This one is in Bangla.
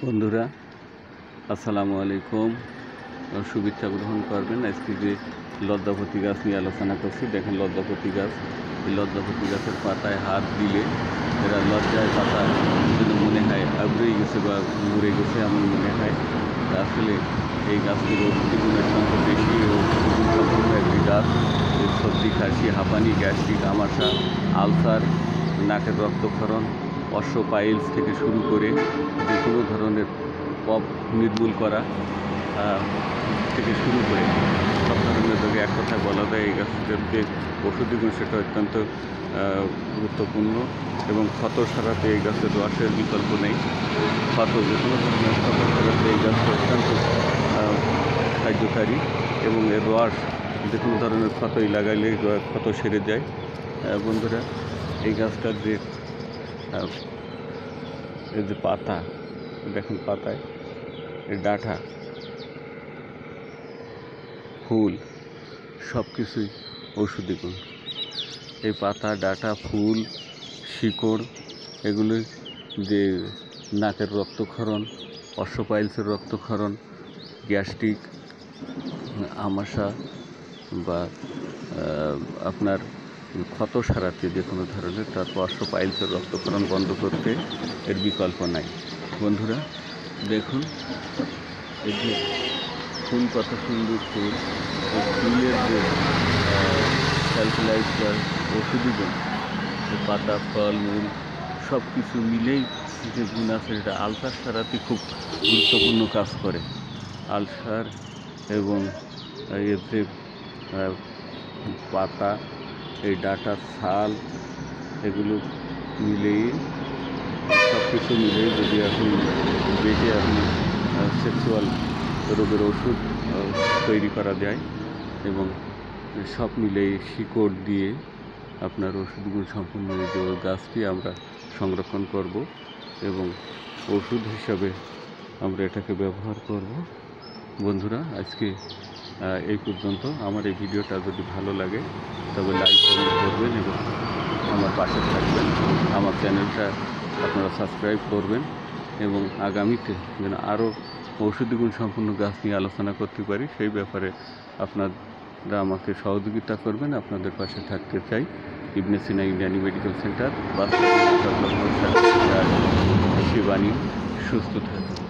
বন্ধুরা আসসালামু আলাইকুম, শুভেচ্ছা গ্রহণ করবেন। আজকে যে লদ্দাপতি গাছ নিয়ে আলোচনা করছি, দেখেন লদ্দাপতি গাছ। এই লদ্দাপতি গাছের পাতায় হাত দিলে এরা লজ্জায় পাতা যেন মনে হয় আবড়েই গেছে বা মরে গেছে এমন মনে হয়। আসলে এই গাছটির ঔষধি গুণের সংখ্যা বেশি ও সম্পূর্ণ একটি গাছ। এর সর্দি, কাশি, হাঁপানি, গ্যাস্ট্রিক, আমাশা, আলসার, নাকের রক্তক্ষরণ, পাইলস থেকে শুরু করে যে কোনো ধরনের কফ নির্মূল করা থেকে শুরু করে সব ধরনের রোগে এক কথায় বলা যায় এই গাছটার যে ওষুধি গুণ সেটা অত্যন্ত গুরুত্বপূর্ণ এবং ক্ষত সারাতে এই গাছের রসের বিকল্প নেই। ক্ষত যে কোনো ধরনের ক্ষত সারাতে এই গাছটা অত্যন্ত কার্যকারী এবং এর রস যে কোনো ধরনের ক্ষতই লাগাইলে ক্ষত সেরে যায়। বন্ধুরা, এই গাছটার যে এই যে পাতা দেখুন, পাতায় এই ডাঁটা, ফুল সব কিছুই ঔষধি গুণ। এই পাতা, ডাঁটা, ফুল, শিকড় এগুলি যে নাকের রক্তক্ষরণ, পাইলসের রক্তক্ষরণ, গ্যাস্ট্রিক, আমাশা বা আপনার ক্ষত সারাতে যে কোনো ধরনের, তারপর পাইলসের রক্তক্ষরণ বন্ধ করতে এর বিকল্প নাই। বন্ধুরা দেখুন, এই যে ফুল, কত সুন্দর ফুল, এই ফুলের যে ক্যালকুলাইজ বা ওষুধি গুণ, পাতা, ফল, মূল সব কিছু মিলেই যে গুণ আছে, সেটা আলসার সারাতে খুব গুরুত্বপূর্ণ কাজ করে। আলসার এবং এর যে পাতা, এই ডাঁটার ছাল, এগুলো মিলেই সব কিছু মিলেই যদি আপনি বেটে আপনি সেক্সুয়াল রোগের ওষুধ তৈরি করা যায় এবং সব মিলেই শিকড় দিয়ে আপনার ওষুধগুলো সম্পূর্ণ যে গাছটি আমরা সংরক্ষণ করব এবং ওষুধ হিসাবে আমরা এটাকে ব্যবহার করব। বন্ধুরা, আজকে এই পর্যন্ত। আমার এই ভিডিওটা যদি ভালো লাগে তবে লাইক করবেন এবং আমার পাশে থাকবেন। আমার চ্যানেলটা আপনারা সাবস্ক্রাইব করবেন এবং আগামীতে যেন আরও ঔষধি গুণ সম্পূর্ণ গাছ নিয়ে আলোচনা করতে পারি সেই ব্যাপারে আপনারা আমাকে সহযোগিতা করবেন। আপনাদের পাশে থাকতে চাই। ইবনে সিনা ইন্ডিয়ান মেডিকেল সেন্টার, বাস্তব শিবানী। সুস্থ থাকুন।